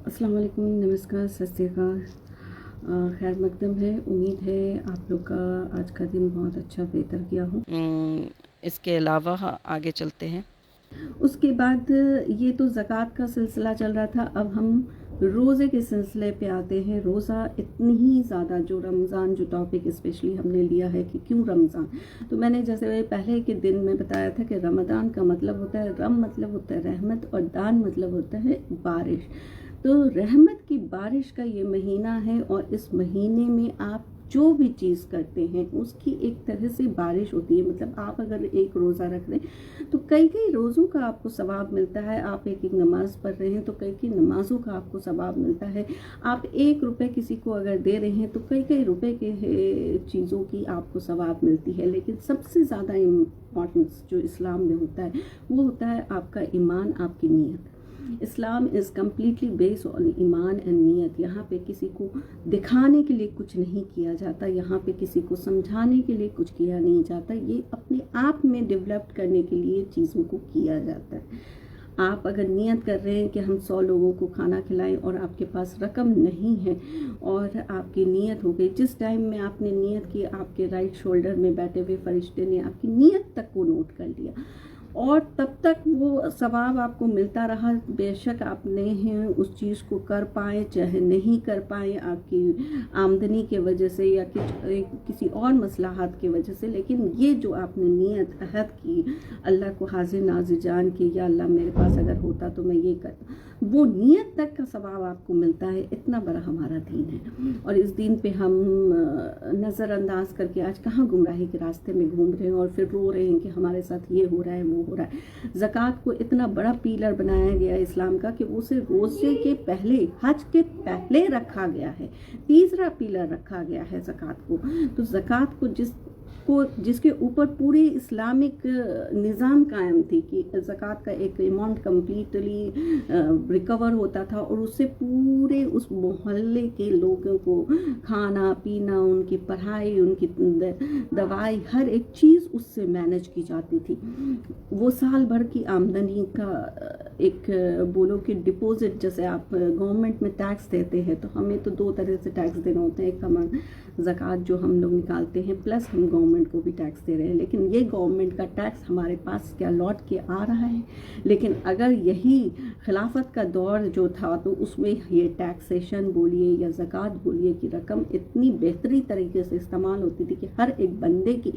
अस्सलाम वालेकुम, नमस्कार, सत श्री अकाल। खैर मकदम है। उम्मीद है आप लोग का आज का दिन बहुत अच्छा बेहतर गया हो। इसके अलावा आगे चलते हैं। उसके बाद ये तो ज़कात का सिलसिला चल रहा था, अब हम रोज़े के सिलसिले पे आते हैं। रोज़ा इतनी ही ज़्यादा, जो रमज़ान जो टॉपिक स्पेशली हमने लिया है कि क्यों रमज़ान, तो मैंने जैसे पहले के दिन में बताया था कि रमज़ान का मतलब होता है, रम मतलब होता है रहमत और दान मतलब होता है बारिश। तो रहमत की बारिश का ये महीना है और इस महीने में आप जो भी चीज़ करते हैं उसकी एक तरह से बारिश होती है। मतलब आप अगर एक रोज़ा रख रहे हैं तो कई कई रोज़ों का आपको सवाब मिलता है। आप एक एक नमाज़ पढ़ रहे हैं तो कई कई नमाज़ों का आपको सवाब मिलता है। आप 1 रुपये किसी को अगर दे रहे हैं तो कई कई रुपए के चीज़ों की आपको सवाब मिलती है। लेकिन सबसे ज़्यादा इम्पॉर्टेंस जो इस्लाम में होता है वो होता है आपका ईमान, आपकी नीयत। Islam is completely based on iman and niyat. यहाँ पे किसी को दिखाने के लिए कुछ नहीं किया जाता, यहाँ पे किसी को समझाने के लिए कुछ किया नहीं जाता, ये अपने आप में डेवलप करने के लिए चीज़ों को किया जाता है। आप अगर नियत कर रहे हैं कि हम 100 लोगों को खाना खिलाएं और आपके पास रकम नहीं है और आपकी नियत हो गई, जिस टाइम में आपने नियत की आपके राइट शोल्डर में बैठे हुए फरिश्ते ने आपकी नियत तक को नोट कर लिया और तब तक वो सवाब आपको मिलता रहा। बेशक आपने हैं उस चीज़ को कर पाए चाहे नहीं कर पाए, आपकी आमदनी के वजह से या किसी और मसलाहत की वजह से, लेकिन ये जो आपने नियत अहद की अल्लाह को हाजिर नाजिर जान के, या अल्लाह मेरे पास अगर होता तो मैं ये करता, वो नियत तक का सवाब आपको मिलता है। इतना बड़ा हमारा दीन है और इस दीन पे हम नज़रअंदाज करके आज कहाँ गुमराही के रास्ते में घूम रहे हैं और फिर रो रहे हैं कि हमारे साथ ये हो रहा है वो हो रहा है। ज़कात को इतना बड़ा पिलर बनाया गया है इस्लाम का कि उसे रोज़े के पहले, हज के पहले रखा गया है। तीसरा पिलर रखा गया है ज़कात को। तो ज़कात को जिसके ऊपर पूरी इस्लामिक निज़ाम कायम थी कि ज़कात का एक अमाउंट कम्प्लीटली रिकवर होता था और उससे पूरे उस मोहल्ले के लोगों को खाना पीना, उनकी पढ़ाई, उनकी दवाई, हर एक चीज़ उससे मैनेज की जाती थी। वो साल भर की आमदनी का एक बोलो कि डिपॉजिट, जैसे आप गवर्नमेंट में टैक्स देते हैं तो हमें तो 2 तरह से टैक्स देना होता है। एक हमारा ज़कात जो हम लोग निकालते हैं प्लस हम गवर्नमेंट को भी टैक्स दे रहे हैं, लेकिन ये गवर्नमेंट का टैक्स हमारे पास क्या लौट के आ रहा है। लेकिन अगर यही खिलाफत का दौर जो था तो उसमें ये टैक्सेशन बोलिए या ज़कात बोलिए की रकम इतनी बेहतरी तरीके से इस्तेमाल होती थी कि हर एक बंदे की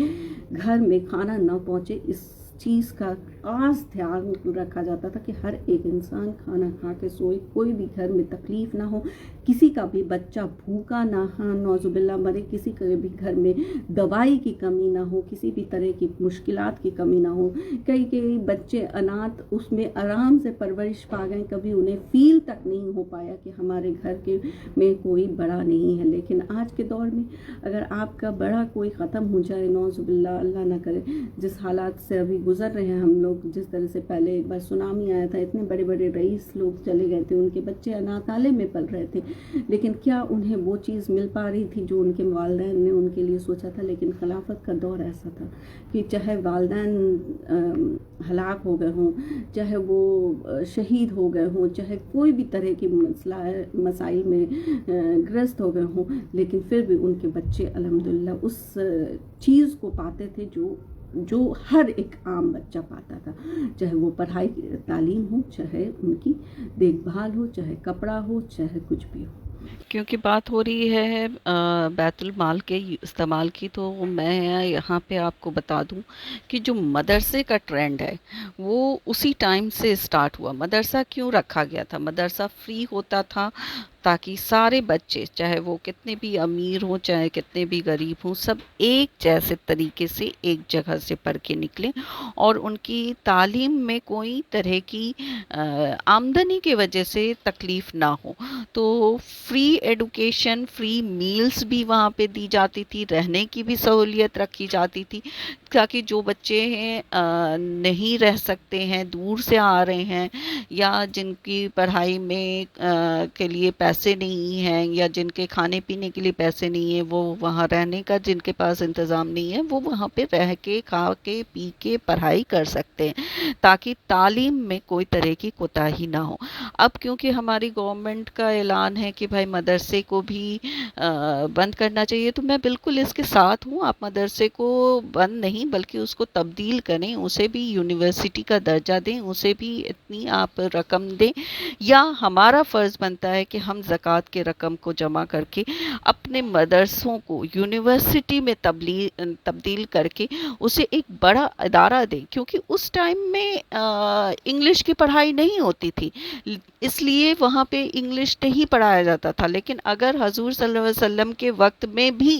घर में खाना ना पहुँचे, इस चीज़ का खास ध्यान रखा जाता था कि हर एक इंसान खाना खा के सोए, कोई भी घर में तकलीफ़ ना हो, किसी का भी बच्चा भूखा ना हो, नौजुबिल्ला मरे, किसी के भी घर में दवाई की कमी ना हो, किसी भी तरह की मुश्किलात की कमी ना हो। कई बच्चे अनाथ उसमें आराम से परवरिश पा गए, कभी उन्हें फील तक नहीं हो पाया कि हमारे घर के में कोई बड़ा नहीं है। लेकिन आज के दौर में अगर आपका बड़ा कोई ख़त्म हो जाए, नौजुबिल्ला अल्लाह ना करे, जिस हालात से अभी गुजर रहे हैं हम लोग, जिस तरह से पहले एक बार सुनामी आया था, इतने बड़े बड़े रईस लोग चले गए थे, उनके बच्चे अनाथालय में पल रहे थे, लेकिन क्या उन्हें वो चीज़ मिल पा रही थी जो उनके वालिदैन ने उनके लिए सोचा था। लेकिन खिलाफत का दौर ऐसा था कि चाहे वालिदैन हलाक हो गए हों, चाहे वो शहीद हो गए हों, चाहे कोई भी तरह की मसाइल में ग्रस्त हो गए हों, लेकिन फिर भी उनके बच्चे अल्हम्दुलिल्लाह उस चीज़ को पाते थे जो हर एक आम बच्चा पाता था, चाहे वो पढ़ाई तालीम हो, चाहे उनकी देखभाल हो, चाहे कपड़ा हो, चाहे कुछ भी हो। क्योंकि बात हो रही है बैतुल माल के इस्तेमाल की, तो मैं यहाँ पे आपको बता दूँ कि जो मदरसे का ट्रेंड है वो उसी टाइम से स्टार्ट हुआ। मदरसा क्यों रखा गया था? मदरसा फ्री होता था ताकि सारे बच्चे, चाहे वो कितने भी अमीर हों चाहे कितने भी गरीब हों, सब एक जैसे तरीके से एक जगह से पढ़ के निकलें और उनकी तालीम में कोई तरह की आमदनी की वजह से तकलीफ़ ना हो। तो फ्री एडुकेशन, फ्री मील्स भी वहाँ पे दी जाती थी, रहने की भी सहूलियत रखी जाती थी ताकि जो बच्चे हैं नहीं रह सकते हैं, दूर से आ रहे हैं या जिनकी पढ़ाई में के लिए पैसे पैसे नहीं हैं या जिनके खाने पीने के लिए पैसे नहीं हैं, वो वहाँ रहने का जिनके पास इंतज़ाम नहीं है, वो वहाँ पे रह के खा के पी के पढ़ाई कर सकते हैं, ताकि तालीम में कोई तरह की कोताही ना हो। अब क्योंकि हमारी गवर्नमेंट का ऐलान है कि भाई मदरसे को भी बंद करना चाहिए, तो मैं बिल्कुल इसके साथ हूँ। आप मदरसे को बंद नहीं बल्कि उसको तब्दील करें, उसे भी यूनिवर्सिटी का दर्जा दें, उसे भी इतनी आप रकम दें, या हमारा फ़र्ज़ बनता है कि हम ज़कात के रकम को जमा करके अपने मदरसों को यूनिवर्सिटी में तब्दील करके उसे एक बड़ा इदारा दें, क्योंकि उस टाइम में इंग्लिश की पढ़ाई नहीं होती थी, इसलिए वहाँ पे इंग्लिश नहीं पढ़ाया जाता था। लेकिन अगर हजूर सल्लल्लाहु अलैहि वसल्लम के वक्त में भी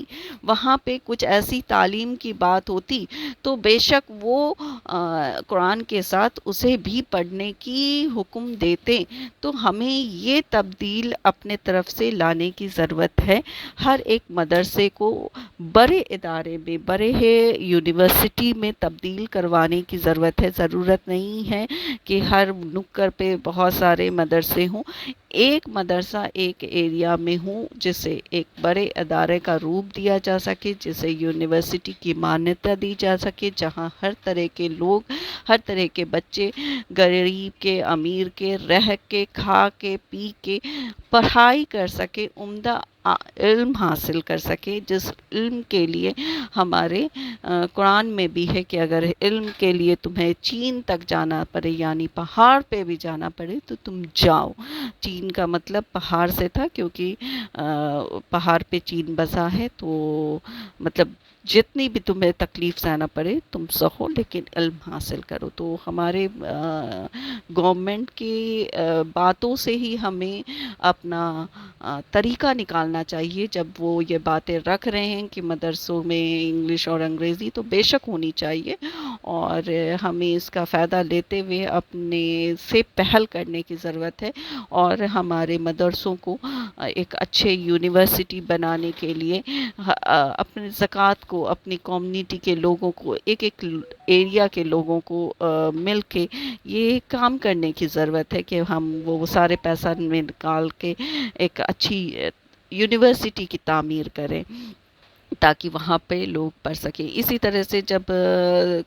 वहाँ पे कुछ ऐसी तालीम की बात होती, तो बेशक वो कुरान के साथ उसे भी पढ़ने की हुक्म देते। तो हमें ये तब्दील अपने तरफ से लाने की ज़रूरत है। हर एक मदरसे को बड़े इदारे में, बड़े यूनिवर्सिटी में तब्दील करवाने की ज़रूरत है। ज़रूरत नहीं है कि हर नुक्कड़ पे बहुत सारे मदरसे हों। एक मदरसा एक एरिया में हो, जिसे एक बड़े अदारे का रूप दिया जा सके, जिसे यूनिवर्सिटी की मान्यता दी जा सके, जहां हर तरह के लोग, हर तरह के बच्चे, गरीब के, अमीर के, रह के, खा के, पी के पढ़ाई कर सके, उम्दा इल्म हासिल कर सके, जिस इल्म के लिए हमारे कुरान में भी है कि अगर इल्म के लिए तुम्हें चीन तक जाना पड़े, यानी पहाड़ पे भी जाना पड़े, तो तुम जाओ। चीन का मतलब पहाड़ से था, क्योंकि पहाड़ पे चीन बसा है, तो मतलब जितनी भी तुम्हें तकलीफ सहना पड़े तुम सहो, लेकिन इल्म हासिल करो। तो हमारे गवर्नमेंट की बातों से ही हमें अपना तरीका निकालना चाहिए। जब वो ये बातें रख रहे हैं कि मदरसों में इंग्लिश और अंग्रेज़ी तो बेशक होनी चाहिए, और हमें इसका फ़ायदा लेते हुए अपने से पहल करने की ज़रूरत है, और हमारे मदरसों को एक अच्छे यूनिवर्सिटी बनाने के लिए अपने ज़कात को अपनी कम्युनिटी के लोगों को, एक एक एरिया के लोगों को मिल के ये काम करने की ज़रूरत है कि हम वो सारे पैसा निकाल के एक अच्छी यूनिवर्सिटी की तामीर करें, ताकि वहाँ पे लोग पढ़ सकें। इसी तरह से जब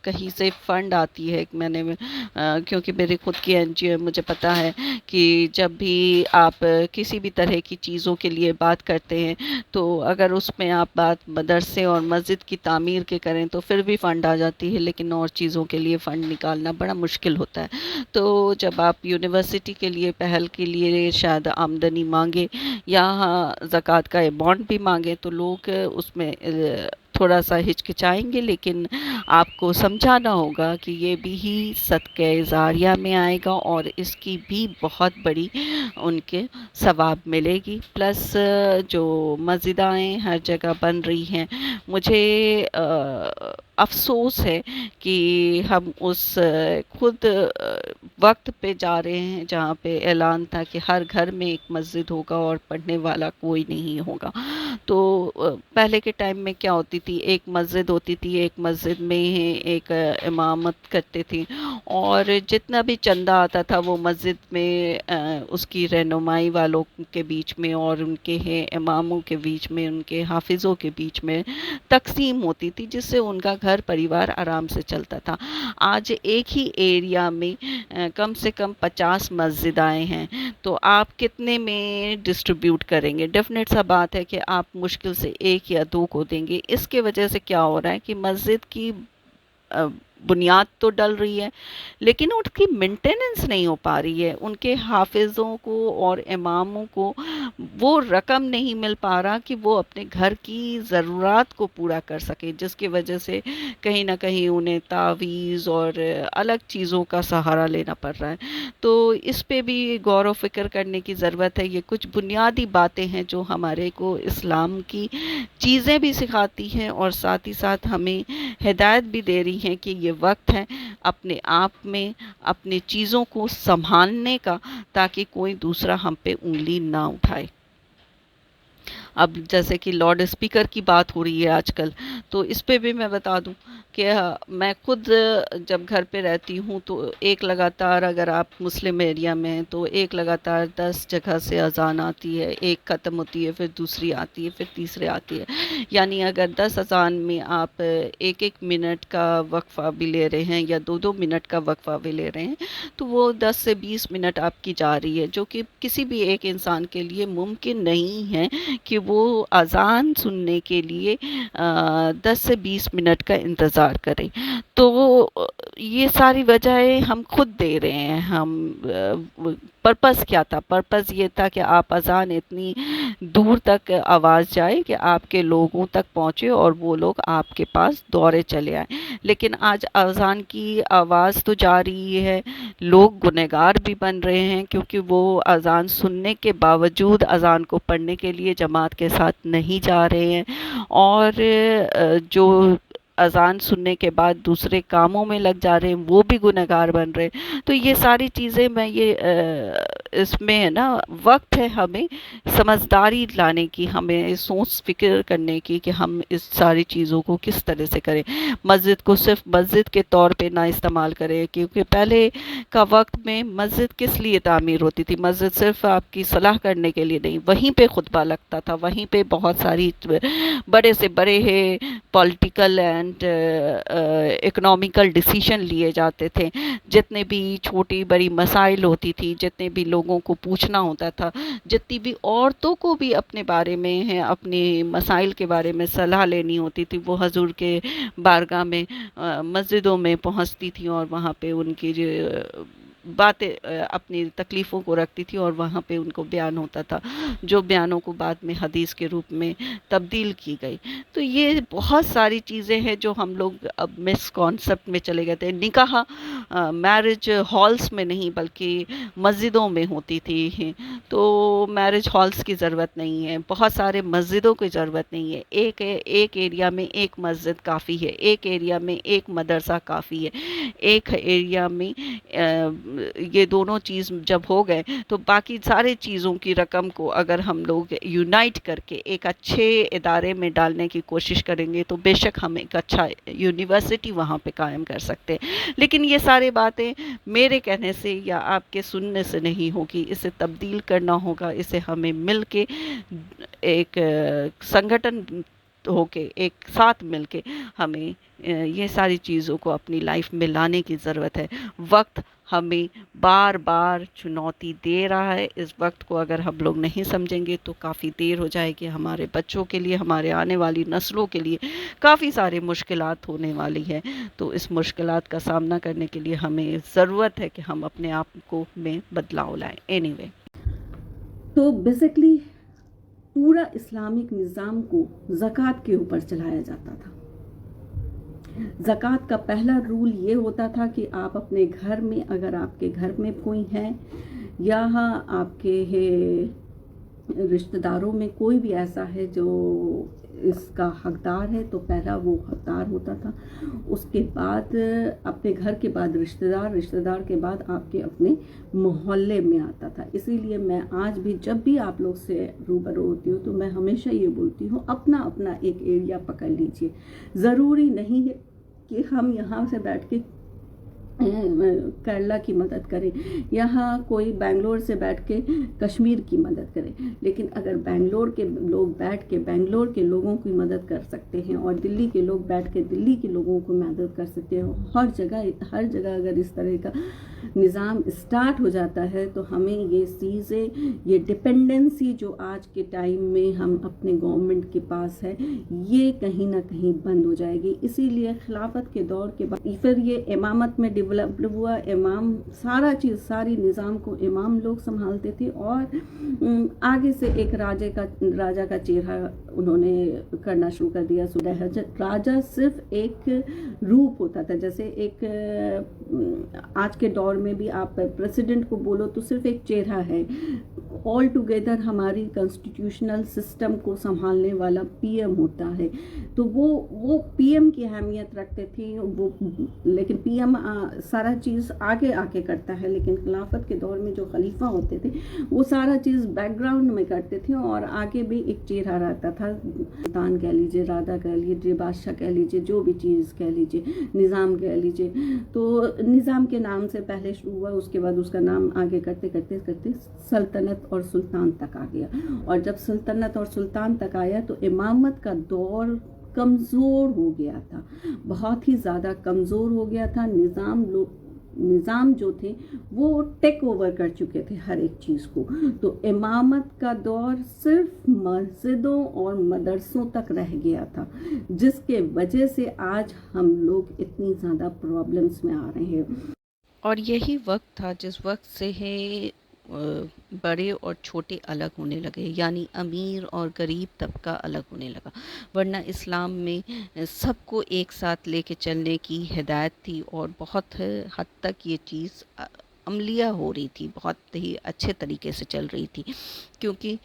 कहीं से फ़ंड आती है, क्योंकि मेरी खुद की एनजीओ है, मुझे पता है कि जब भी आप किसी भी तरह की चीज़ों के लिए बात करते हैं, तो अगर उसमें आप बात मदरसे और मस्जिद की तामीर के करें तो फिर भी फ़ंड आ जाती है, लेकिन और चीज़ों के लिए फ़ंड निकालना बड़ा मुश्किल होता है। तो जब आप यूनिवर्सिटी के लिए पहल के लिए शायद आमदनी मांगे या ज़कात का अमाउंट भी मांगे, तो लोग उसमें थोड़ा सा हिचकिचाएंगे, लेकिन आपको समझाना होगा कि ये भी ही सदक़े ज़ारिया में आएगा और इसकी भी बहुत बड़ी उनके सवाब मिलेगी। प्लस जो मस्जिदें हर जगह बन रही हैं, मुझे अफ़सोस है कि हम उस खुद वक्त पे जा रहे हैं जहाँ पे ऐलान था कि हर घर में एक मस्जिद होगा और पढ़ने वाला कोई नहीं होगा। तो पहले के टाइम में क्या होती थी, एक मस्जिद होती थी, एक मस्जिद में एक इमामत करते थे, और जितना भी चंदा आता था वो मस्जिद में उसकी रहनुमाई वालों के बीच में और उनके इमामों के बीच में, उनके हाफिज़ों के बीच में तकसीम होती थी, जिससे उनका घर परिवार आराम से चलता था। आज एक ही एरिया में कम से कम 50 मस्जिदें हैं, तो आप कितने में डिस्ट्रीब्यूट करेंगे? डेफिनेट सा बात है कि आप मुश्किल से 1 या 2 को देंगे। इसके वजह से क्या हो रहा है कि मस्जिद की बुनियाद तो डल रही है, लेकिन उसकी मेंटेनेंस नहीं हो पा रही है। उनके हाफिज़ों को और इमामों को वो रकम नहीं मिल पा रहा कि वो अपने घर की ज़रूरत को पूरा कर सके, जिसकी वजह से कहीं ना कहीं उन्हें तावीज़ और अलग चीज़ों का सहारा लेना पड़ रहा है। तो इस पे भी गौर व फिक्र करने की ज़रूरत है। ये कुछ बुनियादी बातें हैं जो हमारे को इस्लाम की चीज़ें भी सिखाती हैं, और साथ ही साथ हमें हिदायत भी दे रही हैं कि ये वक्त है अपने आप में अपनी चीज़ों को संभालने का, ताकि कोई दूसरा हम पे उंगली ना उठाए। اب جیسے کہ لاؤڈ اسپیکر کی بات ہو رہی ہے آج کل، تو اس پہ بھی میں بتا دوں کہ میں خود جب گھر پہ رہتی ہوں تو ایک لگاتار، اگر آپ مسلم ایریا میں ہیں تو ایک لگاتار 10 جگہ سے اذان آتی ہے، ایک ختم ہوتی ہے، پھر دوسری آتی ہے، پھر تیسری آتی ہے. یعنی اگر 10 اذان میں آپ ایک ایک منٹ کا وقفہ بھی لے رہے ہیں یا 2 منٹ کا وقفہ بھی لے رہے ہیں تو وہ 10 سے 20 منٹ آپ کی جا رہی ہے، جو کہ کسی بھی ایک انسان کے لیے ممکن نہیں ہے کہ وہ اذان سننے کے لیے 10 سے 20 منٹ کا انتظار کریں. تو یہ ساری وجہیں ہم خود دے رہے ہیں. پرپس کیا تھا؟ پرپس یہ تھا کہ آپ اذان اتنی دور تک آواز جائے کہ آپ کے لوگوں تک پہنچے اور وہ لوگ آپ کے پاس دوڑے چلے آئیں. لیکن آج اذان کی آواز تو جا رہی ہے، لوگ گنہگار بھی بن رہے ہیں کیونکہ وہ اذان سننے کے باوجود اذان کو پڑھنے کے لیے جماعت کے ساتھ نہیں جا رہے ہیں، اور جو اذان سننے کے بعد دوسرے کاموں میں لگ جا رہے ہیں وہ بھی گنہگار بن رہے ہیں. تو یہ ساری چیزیں اس میں ہے نا، وقت ہے ہمیں سمجھداری لانے کی، ہمیں سوچ فکر کرنے کی کہ ہم اس ساری چیزوں کو کس طرح سے کریں. مسجد کو صرف مسجد کے طور پہ نہ استعمال کریں، کیونکہ پہلے کا وقت میں مسجد کس لیے تعمیر ہوتی تھی؟ مسجد صرف آپ کی صلاح کرنے کے لیے نہیں، وہیں پہ خطبہ لگتا تھا، وہیں پہ بہت ساری بڑے سے بڑے پولیٹیکل اینڈ اکنامیکل ڈیسیشن لیے جاتے تھے. جتنے بھی چھوٹی بڑی مسائل ہوتی تھی، جتنے بھی لوگوں کو پوچھنا ہوتا تھا، جتنی بھی عورتوں کو بھی اپنے بارے میں اپنے مسائل کے بارے میں صلاح لینی ہوتی تھی، وہ حضور کے بارگاہ میں مسجدوں میں پہنچتی تھی اور وہاں پہ ان کی جو باتیں اپنی تکلیفوں کو رکھتی تھی اور وہاں پہ ان کو بیان ہوتا تھا، جو بیانوں کو بعد میں حدیث کے روپ میں تبدیل کی گئی. تو یہ بہت ساری چیزیں ہیں جو ہم لوگ اب مس کانسیپٹ میں چلے گئے تھے. نکاح میرج ہالس میں نہیں بلکہ مسجدوں میں ہوتی تھی، تو میرج ہالس کی ضرورت نہیں ہے، بہت سارے مسجدوں کی ضرورت نہیں ہے. ایک ایریا میں ایک مسجد کافی ہے، ایک ایریا میں ایک مدرسہ کافی ہے. ایک ایریا میں یہ دونوں چیز جب ہو گئے تو باقی سارے چیزوں کی رقم کو اگر ہم لوگ یونائٹ کر کے ایک اچھے ادارے میں ڈالنے کی کوشش کریں گے تو بے شک ہم ایک اچھا یونیورسٹی وہاں پہ قائم کر سکتے ہیں. لیکن یہ سارے باتیں میرے کہنے سے یا آپ کے سننے سے نہیں ہوگی، اسے تبدیل کرنا ہوگا، اسے ہمیں مل کے ایک سنگھٹن ہو کے ایک ساتھ مل کے ہمیں یہ ساری چیزوں کو اپنی لائف میں لانے کی ضرورت ہے. وقت ہمیں بار بار چنوتی دے رہا ہے. اس وقت کو اگر ہم لوگ نہیں سمجھیں گے تو کافی دیر ہو جائے گی. ہمارے بچوں کے لیے، ہمارے آنے والی نسلوں کے لیے کافی سارے مشکلات ہونے والی ہیں. تو اس مشکلات کا سامنا کرنے کے لیے ہمیں ضرورت ہے کہ ہم اپنے آپ کو میں بدلاؤ لائیں. اینی وے، تو بیسکلی پورا اسلامک نظام کو زکوٰۃ کے اوپر چلایا جاتا تھا. زکوٰۃ کا پہلا رول یہ ہوتا تھا کہ آپ اپنے گھر میں، اگر آپ کے گھر میں کوئی ہے یا آپ کے رشتہ داروں میں کوئی بھی ایسا ہے جو اس کا حقدار ہے، تو پہلا وہ حقدار ہوتا تھا. اس کے بعد اپنے گھر کے بعد رشتہ دار کے بعد آپ کے اپنے محلے میں آتا تھا. اسی لیے میں آج بھی جب بھی آپ لوگ سے روبرو ہوتی ہوں تو میں ہمیشہ یہ بولتی ہوں، اپنا اپنا ایک ایریا پکڑ لیجئے. ضروری نہیں ہے کہ ہم یہاں سے بیٹھ کے کیرلا کی مدد کریں، یہاں کوئی بنگلور سے بیٹھ کے کشمیر کی مدد کریں. لیکن اگر بنگلور کے لوگ بیٹھ کے بنگلور کے لوگوں کی مدد کر سکتے ہیں اور دلی کے لوگ بیٹھ کے دلی کے لوگوں کو مدد کر سکتے ہیں، ہر جگہ اگر اس طرح کا نظام اسٹارٹ ہو جاتا ہے تو ہمیں یہ چیزیں، یہ ڈپینڈنسی جو آج کے ٹائم میں ہم اپنے گورنمنٹ کے پاس ہے، یہ کہیں نہ کہیں بند ہو جائے گی. اسی لیے خلافت کے دور کے بعد پھر یہ امامت میں ڈیولپ ہوا. امام ساری نظام کو امام لوگ سنبھالتے تھے اور آگے سے ایک راجا کا چہرہ انہوں نے کرنا شروع کر دیا. راجا صرف ایک روپ ہوتا تھا، جیسے ایک آج کے دور میں بھی آپ پریزیڈنٹ کو بولو تو صرف ایک چہرہ ہے. ऑल टुगेदर हमारी कॉन्स्टिट्यूशनल सिस्टम को संभालने वाला पीएम होता है, तो वो पीएम की अहमियत रखते थे वो। लेकिन पीएम सारा चीज़ आगे आके करता है, लेकिन खिलाफत के दौर में जो खलीफा होते थे वो सारा चीज़ बैकग्राउंड में करते थे, और आगे भी एक चेहरा रहता था। सुल्तान कह लीजिए, राजा कह लीजिए, बादशाह कह लीजिए, जो भी चीज़ कह लीजिए, निज़ाम कह लीजिए। तो निज़ाम के नाम से पहले शुरू हुआ, उसके बाद उसका नाम आगे करते करते करते सल्तनत और सुल्तान तक आ गया। और जब सल्तनत और सुल्तान तक आया तो इमामत का दौर कमज़ोर हो गया था, बहुत ही ज़्यादा कमज़ोर हो गया था। निज़ाम जो थे वो टेक ओवर कर चुके थे हर एक चीज़ को। तो इमामत का दौर सिर्फ मस्जिदों और मदरसों तक रह गया था, जिसके वजह से आज हम लोग इतनी ज़्यादा प्रॉब्लम्स में आ रहे हैं। और यही वक्त था जिस वक्त से है बड़े और छोटे अलग होने लगे, यानी अमीर और गरीब तबका अलग होने लगा। वरना इस्लाम में सबको एक साथ लेके चलने की हिदायत थी, और बहुत हद तक ये चीज़ अमलिया हो रही थी, बहुत ही अच्छे तरीके से चल रही थी, क्योंकि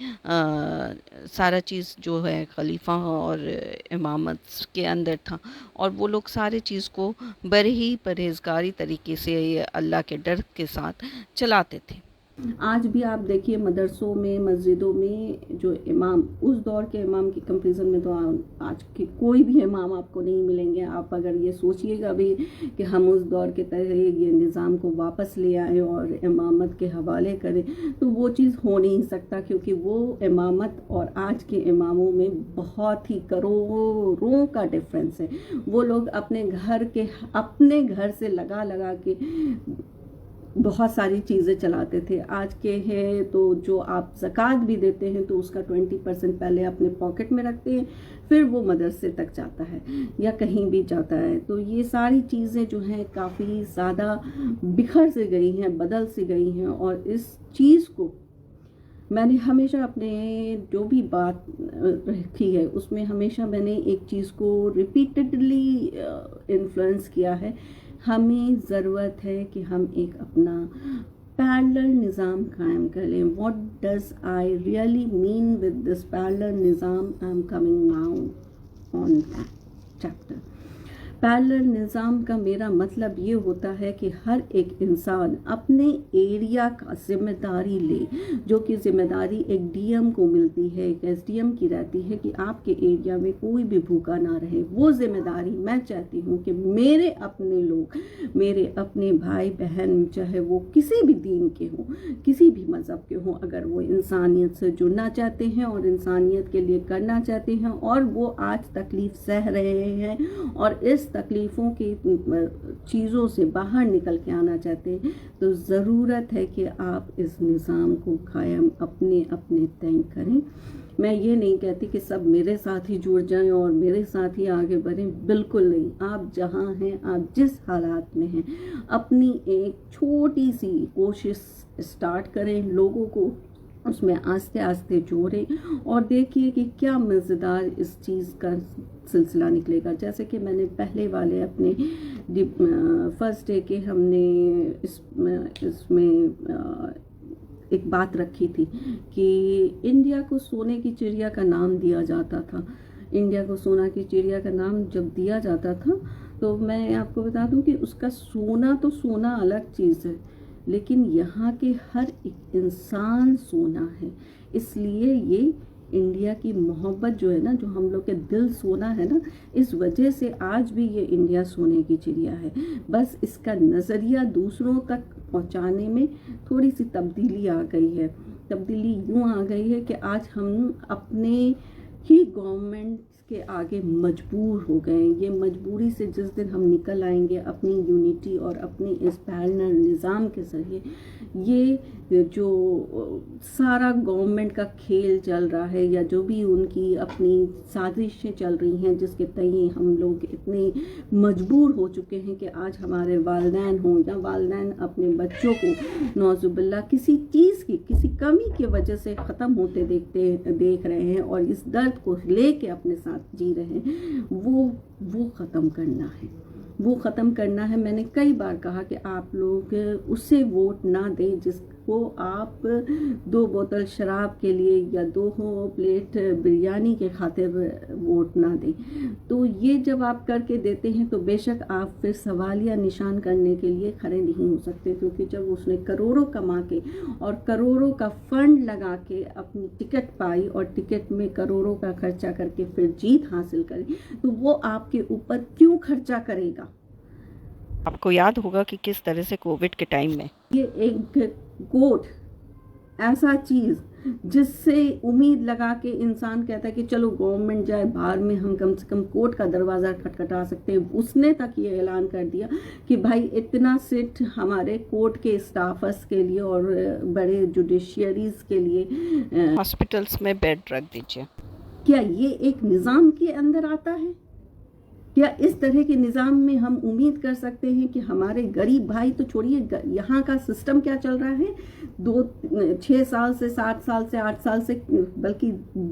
सारा चीज़ जो है खलीफा और इमामत के अंदर था, और वो लोग सारे चीज़ को बड़े ही परहेजगारी तरीके से अल्लाह के डर के साथ चलाते थे। आज भी आप देखिए मदरसों में, मस्जिदों में जो इमाम, उस दौर के इमाम की कंपैरिजन में तो आज के कोई भी इमाम आपको नहीं मिलेंगे। आप अगर ये सोचिएगा भी कि हम उस दौर के तरह ये निज़ाम को वापस ले आए और इमामत के हवाले करें, तो वो चीज़ हो नहीं सकता, क्योंकि वो इमामत और आज के इमामों में बहुत ही करोड़ों का डिफरेंस है। वो लोग अपने घर से लगा लगा के बहुत सारी चीज़ें चलाते थे। आज के हैं तो जो आप ज़कात भी देते हैं तो उसका 20% पहले अपने पॉकेट में रखते हैं, फिर वो मदरसे तक जाता है या कहीं भी जाता है। तो ये सारी चीज़ें जो हैं काफ़ी ज़्यादा बिखर से गई हैं, बदल से गई हैं। और इस चीज़ को मैंने हमेशा अपने जो भी बात रखी है उसमें हमेशा मैंने एक चीज़ को रिपीटेडली इन्फ्लुएंस किया है। हमें ज़रूरत है कि हम एक अपना पैरेलल निज़ाम कायम कर लें। What does I really mean with this parallel nizam? I am coming now on that chapter. Parallel निज़ाम का मेरा मतलब ये होता है कि हर एक इंसान अपने एरिया का जिम्मेदारी ले, जो कि जिम्मेदारी एक डीएम को मिलती है, एक एसडीएम की रहती है कि आपके एरिया में कोई भी भूखा ना रहे। वो जिम्मेदारी मैं चाहती हूँ कि मेरे अपने लोग, मेरे अपने भाई बहन, चाहे वो किसी भी दीन के हों, किसी भी मज़हब के हों, अगर वो इंसानियत से जुड़ना चाहते हैं और इंसानियत के लिए करना चाहते हैं, और वो आज तकलीफ़ सह रहे हैं और इस तकलीफ़ों की चीज़ों से बाहर निकल के आना चाहते हैं, तो ज़रूरत है कि आप इस निज़ाम को कायम अपने अपने तय करें। मैं ये नहीं कहती कि सब मेरे साथ ही जुड़ जाएं और मेरे साथ ही आगे बढ़ें, बिल्कुल नहीं। आप जहाँ हैं, आप जिस हालात में हैं, अपनी एक छोटी सी कोशिश स्टार्ट करें, लोगों को उसमें आस्ते आस्ते जोड़ें और देखिए कि क्या मज़ेदार इस चीज़ का सिलसिला निकलेगा। जैसे कि मैंने पहले वाले अपने फर्स्ट डे के हमने इसमें एक बात रखी थी कि इंडिया को सोने की चिड़िया का नाम दिया जाता था। इंडिया को सोना की चिड़िया का नाम जब दिया जाता था तो मैं आपको बता दूं कि उसका सोना तो सोना अलग चीज़ है, लेकिन यहाँ के हर एक इंसान सोना है। इसलिए ये इंडिया की मोहब्बत जो है ना, जो हम लोग के दिल सोना है ना, इस वजह से आज भी ये इंडिया सोने की चिड़िया है। बस इसका नज़रिया दूसरों तक पहुँचाने में थोड़ी सी तब्दीली आ गई है। तब्दीली यूँ आ गई है कि आज हम अपने ही गवर्नमेंट के आगे मजबूर हो गए। ये मजबूरी से जिस दिन हम निकल आएंगे अपनी यूनिटी और अपनी इस पैरेलल निज़ाम के ज़रिए, ये जो सारा गवर्नमेंट का खेल चल रहा है या जो भी उनकी अपनी साजिशें चल रही हैं, जिसके तय हम लोग इतने मजबूर हो चुके हैं कि आज हमारे वालिदैन हों या वालिदैन अपने बच्चों को नौजुबिल्ला किसी चीज़ की, किसी कमी की वजह से ख़त्म होते देख रहे हैं और इस दर्द को लेके अपने साथ जी रहे हैं, वो ख़त्म करना है। वो ख़त्म करना है। मैंने कई बार कहा कि आप लोग उसे वोट ना दें کو آپ 2 بوتل شراب کے لیے یا 2 پلیٹ بریانی کے خاطر ووٹ نہ دیں. تو یہ جب آپ کر کے دیتے ہیں تو بے شک آپ پھر سوالیہ نشان کرنے کے لیے کھڑے نہیں ہو سکتے, کیونکہ جب اس نے کروڑوں کما کے اور کروڑوں کا فنڈ لگا کے اپنی ٹکٹ پائی اور ٹکٹ میں کروڑوں کا خرچہ کر کے پھر جیت حاصل کری, تو وہ آپ کے اوپر کیوں خرچہ کرے گا؟ آپ کو یاد ہوگا کہ کس طرح سے کووڈ کے ٹائم میں یہ ایک کوٹ ایسا چیز جس سے امید لگا کے انسان کہتا ہے کہ چلو گورنمنٹ جائے باہر میں ہم کم سے کم کورٹ کا دروازہ کھٹکھٹا سکتے ہیں. اس نے تک یہ اعلان کر دیا کہ بھائی اتنا سیٹ ہمارے کورٹ کے اسٹافس کے لیے اور بڑے جوڈیشیریز کے لیے ہاسپٹلس میں بیڈ رکھ دیجیے. کیا یہ ایک نظام کے اندر آتا ہے؟ کیا اس طرح کے نظام میں ہم امید کر سکتے ہیں کہ ہمارے غریب بھائی تو چھوڑیے, یہاں کا سسٹم کیا چل رہا ہے 6 سال سے 7 سال سے 8 سال سے, بلکہ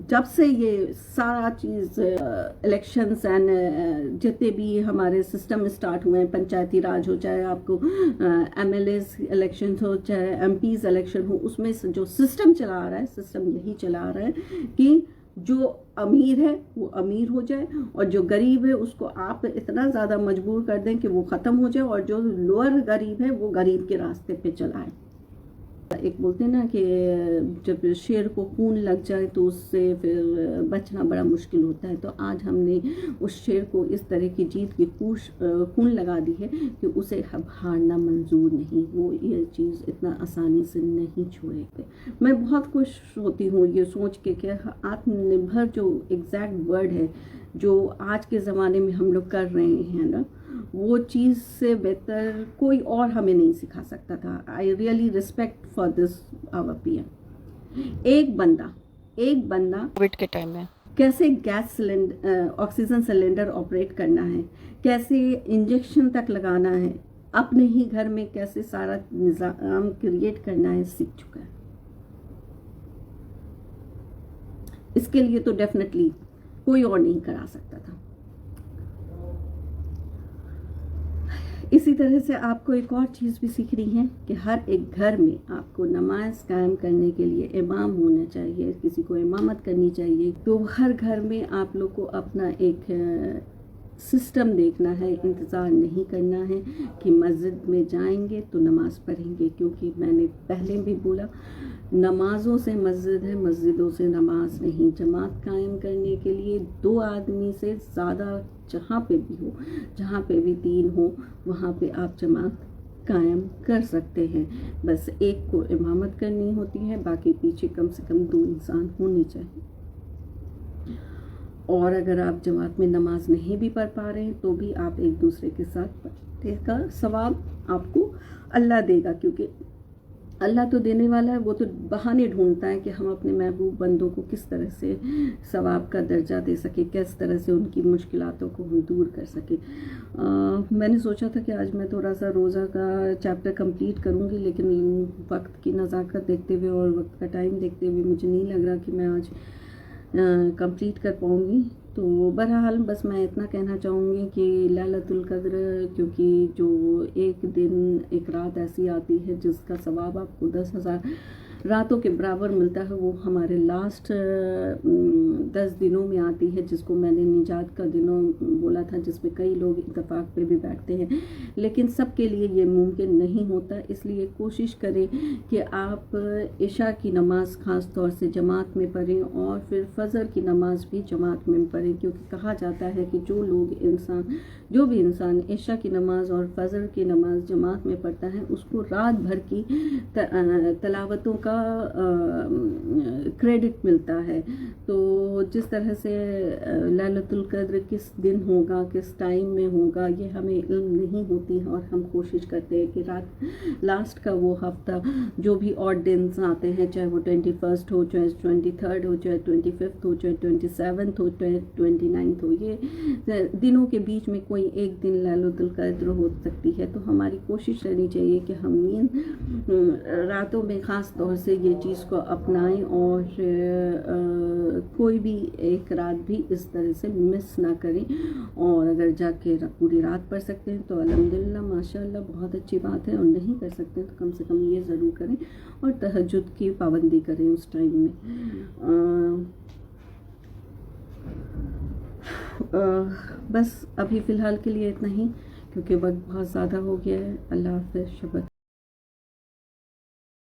جب سے یہ سارا چیز الیکشنز اینڈ جتنے بھی ہمارے سسٹم اسٹارٹ ہوئے ہیں, پنچایتی راج ہو چاہے آپ کو ایم ایل ایز الیکشن ہو چاہے ایم پیز الیکشن ہو, اس میں جو سسٹم چلا آ رہا ہے سسٹم یہی چلا آ رہا ہے کہ جو امیر ہے وہ امیر ہو جائے اور جو غریب ہے اس کو آپ اتنا زیادہ مجبور کر دیں کہ وہ ختم ہو جائے, اور جو لوور غریب ہے وہ غریب کے راستے پہ چلائے. ایک بولتے ہیں نا کہ جب شیر کو خون لگ جائے تو اس سے پھر بچنا بڑا مشکل ہوتا ہے. تو آج ہم نے اس شیر کو اس طرح کی جیت کی خون لگا دی ہے کہ اسے اب ہارنا منظور نہیں, وہ یہ چیز اتنا آسانی سے نہیں چھوڑے گے. میں بہت خوش ہوتی ہوں یہ سوچ کے کہ آتم نربھر جو ایگزیکٹ ورڈ ہے جو آج کے زمانے میں ہم لوگ کر رہے ہیں نا, وہ چیز سے بہتر کوئی اور ہمیں نہیں سکھا سکتا تھا. I really respect for this our P M. ایک بندہ کووڈ کے ٹائم میں کیسے gas cylinder oxygen cylinder operate کرنا ہے, کیسے انجیکشن تک لگانا ہے, اپنے ہی گھر میں کیسے سارا نظام کریٹ کرنا ہے سیکھ چکا ہے. اس کے لیے تو ڈیفینیٹلی کوئی اور نہیں کرا سکتا تھا. اسی طرح سے آپ کو ایک اور چیز بھی سیکھنی ہے کہ ہر ایک گھر میں آپ کو نماز قائم کرنے کے لیے امام ہونا چاہیے, کسی کو امامت کرنی چاہیے. تو ہر گھر میں آپ لوگ کو اپنا ایک سسٹم دیکھنا ہے, انتظار نہیں کرنا ہے کہ مسجد میں جائیں گے تو نماز پڑھیں گے, کیونکہ میں نے پہلے بھی بولا نمازوں سے مسجد ہے, مسجدوں سے نماز نہیں. جماعت قائم کرنے کے لیے 2 آدمی سے زیادہ جہاں پہ بھی ہو, جہاں پہ بھی دین ہو, وہاں پہ آپ جماعت قائم کر سکتے ہیں. بس ایک کو امامت کرنی ہوتی ہے, باقی پیچھے کم سے کم 2 انسان ہونی چاہیے. اور اگر آپ جماعت میں نماز نہیں بھی پڑھ پا رہے ہیں تو بھی آپ ایک دوسرے کے ساتھ پڑھنے کا ثواب آپ کو اللہ دے گا, کیونکہ اللہ تو دینے والا ہے, وہ تو بہانے ڈھونڈتا ہے کہ ہم اپنے محبوب بندوں کو کس طرح سے ثواب کا درجہ دے سکیں, کس طرح سے ان کی مشکلاتوں کو ہم دور کر سکیں. میں نے سوچا تھا کہ آج میں تھوڑا سا روزہ کا چیپٹر کمپلیٹ کروں گی, لیکن وقت کی نزاکت دیکھتے ہوئے اور وقت کا ٹائم دیکھتے ہوئے مجھے نہیں لگ رہا کہ میں آج کمپلیٹ کر پاؤں گی. تو بہرحال بس میں اتنا کہنا چاہوں گی کہ لیلۃ القدر, کیونکہ جو ایک دن ایک رات ایسی آتی ہے جس کا ثواب آپ کو 10,000 راتوں کے برابر ملتا ہے, وہ ہمارے لاسٹ 10 دنوں میں آتی ہے, جس کو میں نے نجات کا دنوں بولا تھا, جس میں کئی لوگ اتفاق پہ بھی بیٹھتے ہیں, لیکن سب کے لیے یہ ممکن نہیں ہوتا. اس لیے کوشش کریں کہ آپ عشاء کی نماز خاص طور سے جماعت میں پڑھیں, اور پھر فجر کی نماز بھی جماعت میں پڑھیں, کیونکہ کہا جاتا ہے کہ جو بھی انسان عشاء کی نماز اور فجر کی نماز جماعت میں پڑھتا ہے اس کو رات بھر کی تلاوتوں کا کریڈٹ ملتا ہے. تو جس طرح سے لیلۃ القدر کس دن ہوگا, کس ٹائم میں ہوگا, یہ ہمیں علم نہیں ہوتی, اور ہم کوشش کرتے ہیں کہ رات لاسٹ کا وہ ہفتہ جو بھی اور دنز آتے ہیں, چاہے وہ 21 ہو, چاہے 23 ہو, چاہے 25 ہو, چاہے 27 ہو, چاہے 29 ہو, یہ دنوں کے بیچ میں کوئی ایک دن لیلۃ القدر ہو سکتی ہے. تو ہماری کوشش کرنی چاہیے کہ ہم راتوں میں خاص طور سے یہ چیز کو اپنائیں, اور اور کوئی بھی ایک رات بھی اس طرح سے مس نہ کریں، اور اگر جا کے پوری رات پڑھ سکتے ہیں تو الحمدللہ ماشاء اللہ بہت اچھی بات ہے، اور نہیں کر سکتے تو کم سے کم یہ ضرور کریں، اور تہجد کی پابندی کریں اس ٹائم میں۔ بس ابھی فی الحال کے لیے اتنا ہی، کیونکہ وقت بہت زیادہ ہو گیا ہے۔ اللہ حافظ، شب